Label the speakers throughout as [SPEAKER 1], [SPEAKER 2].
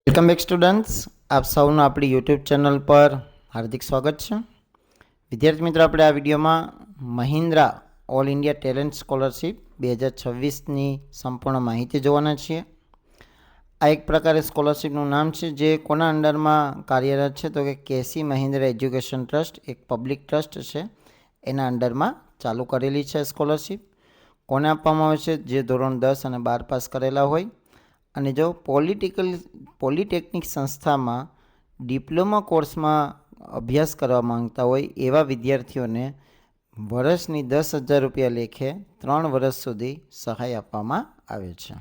[SPEAKER 1] Welcome back students, આપ સૌનું આપણી યુટ્યુબ ચેનલ પર હાર્દિક સ્વાગત છે. વિદ્યાર્થી મિત્રો, આપણે આ વિડીયોમાં Mahindra all India talent scholarship 2026ની સંપૂર્ણ માહિતી જોવાના છીએ. આ એક પ્રકારે સ્કોલરશિપનું નામ છે જે કોના અંડરમાં કાર્યરત છે તો કે કેસી મહિન્દ્રા એજ્યુકેશન ટ્રસ્ટ, એક પબ્લિક ટ્રસ્ટ છે, એના અંડરમાં ચાલુ કરેલી છે સ્કોલરશિપ. કોને આપવામાં આવે છે? જે ધોરણ 10 અને 12 પાસ કરેલા હોય અને જો પોલિટેકનિક સંસ્થામાં ડિપ્લોમા કોર્સમાં અભ્યાસ કરવા માંગતા હોય એવા વિદ્યાર્થીઓને વર્ષની 10,000 રૂપિયા લેખે 3 વર્ષ સુધી સહાય આપવામાં આવે છે.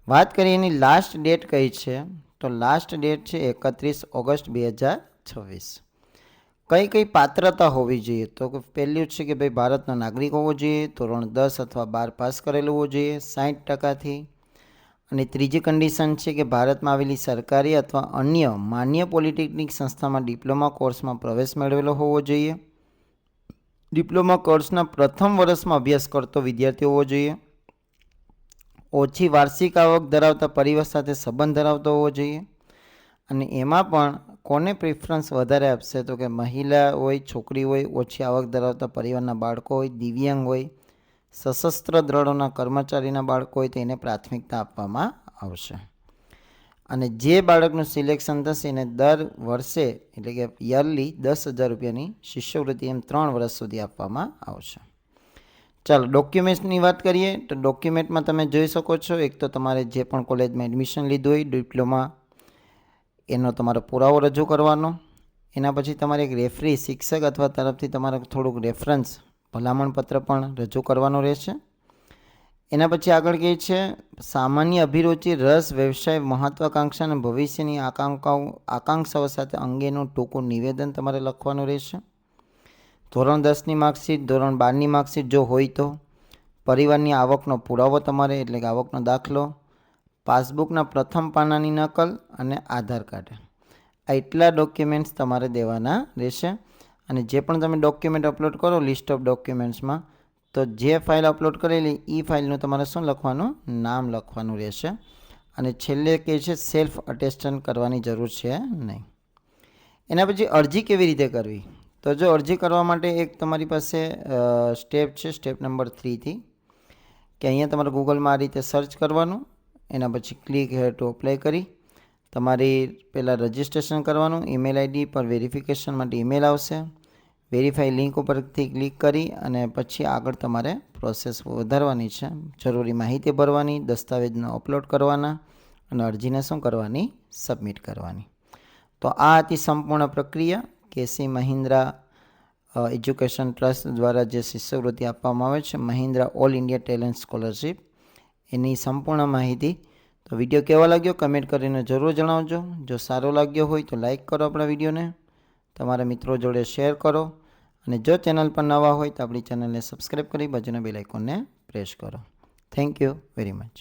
[SPEAKER 1] વાત કરીએ એની લાસ્ટ ડેટ કઈ છે તો લાસ્ટ ડેટ છે 31 ઓગસ્ટ 2026. કઈ પાત્રતા હોવી જોઈએ તો પહેલું છે કે ભાઈ ભારતનો નાગરિક હોવો જોઈએ, ધોરણ 10 અથવા 12 પાસ કરેલું હોવું જોઈએ 60%થી. અને ત્રીજી કન્ડિશન છે કે ભારતમાં આવેલી સરકારી અથવા અન્ય માન્ય પોલિટેકનિક સંસ્થામાં ડિપ્લોમા કોર્સમાં પ્રવેશ મેળવેલો હોવો જોઈએ. ડિપ્લોમા કોર્સના પ્રથમ વર્ષમાં અભ્યાસ કરતો વિદ્યાર્થી હોવો જોઈએ. ઓછી વાર્ષિક આવક ધરાવતા પરિવાર સાથે સંબંધ ધરાવતો હોવો જોઈએ. અને એમાં પણ કોને પ્રિફરન્સ વધારે આપશે તો કે મહિલા હોય, છોકરી હોય, ઓછી આવક ધરાવતા પરિવારના બાળકો હોય, દિવ્યાંગ હોય, સશસ્ત્ર દળોના કર્મચારીના બાળકો હોય તો એને પ્રાથમિકતા આપવામાં આવશે. અને જે બાળકનું સિલેક્શન થશે એને દર વર્ષે એટલે કે યરલી 10,000 રૂપિયાની શિષ્યવૃત્તિ એમ 3 વર્ષ સુધી આપવામાં આવશે. ચાલો ડોક્યુમેન્ટ્સની વાત કરીએ તો ડોક્યુમેન્ટમાં તમે જોઈ શકો છો, એક તો તમારે જે પણ કોલેજમાં એડમિશન લીધું હોય ડિપ્લોમા એનો તમારો પુરાવો રજૂ કરવાનો. એના પછી તમારે એક રેફરી શિક્ષક અથવા તરફથી તમારે થોડુંક રેફરન્સ ભલામણપત્ર પણ રજૂ કરવાનું રહેશે. એના પછી આગળ કહે છે સામાન્ય અભિરુચિ, રસ, વ્યવસાય, મહત્વાકાંક્ષા અને ભવિષ્યની આકાંક્ષાઓ સાથે અંગેનું ટૂંકું નિવેદન તમારે લખવાનું રહેશે. ધોરણ 10ની માર્કશીટ, ધોરણ 12ની માર્કશીટ જો હોય તો, પરિવારની આવકનો પુરાવો તમારે એટલે કે આવકનો દાખલો, પાસબુકના પ્રથમ પાનાની નકલ અને આધાર કાર્ડ. આ એટલા ડોક્યુમેન્ટ્સ તમારે દેવાના રહેશે. અને જે પણ તમે ડોક્યુમેન્ટ અપલોડ કરો લિસ્ટ ઓફ ડોક્યુમેન્ટ્સમાં તો જે ફાઇલ અપલોડ કરેલી એ ફાઇલનું તમારે શું લખવાનું? નામ લખવાનું રહેશે. અને છેલ્લે કહે છે સેલ્ફ અટેસ્ટેશન કરવાની જરૂર છે નહીં. એના પછી અરજી કેવી રીતે કરવી તો જો અરજી કરવા માટે એક તમારી પાસે સ્ટેપ છે, સ્ટેપ નંબર 3થી કે અહીંયા તમારે ગૂગલમાં આ રીતે સર્ચ કરવાનું. એના પછી ક્લિક હેર ટુ અપ્લાય કરી તમારી પહેલાં રજિસ્ટ્રેશન કરવાનું. ઈમેલ આઈડી પર વેરિફિકેશન માટે ઈમેલ આવશે. વેરીફાઈ લિંક ઉપરથી ક્લિક કરી અને પછી આગળ તમારે પ્રોસેસ વધારવાની છે. જરૂરી માહિતી ભરવાની, દસ્તાવેજનો અપલોડ કરવાના અને અરજીને શું કરવાની? સબમિટ કરવાની. તો આ હતી સંપૂર્ણ પ્રક્રિયા. કેસી મહિન્દ્રા એજ્યુકેશન ટ્રસ્ટ દ્વારા જે શિષ્યવૃત્તિ આપવામાં આવે છે Mahindra all India talent scholarship, એની સંપૂર્ણ માહિતી. તો વિડીયો કેવો લાગ્યો કમેન્ટ કરીને જરૂર જણાવજો. જો સારો લાગ્યો હોય તો લાઈક કરો આપણા વિડીયોને, તમારા મિત્રો જોડે શેર કરો અને જો ચેનલ પર નવા હોય તો આપણી ચેનલને સબસ્ક્રાઈબ કરી બાજુના બેલ આઇકોનને પ્રેસ કરો. Thank you very much.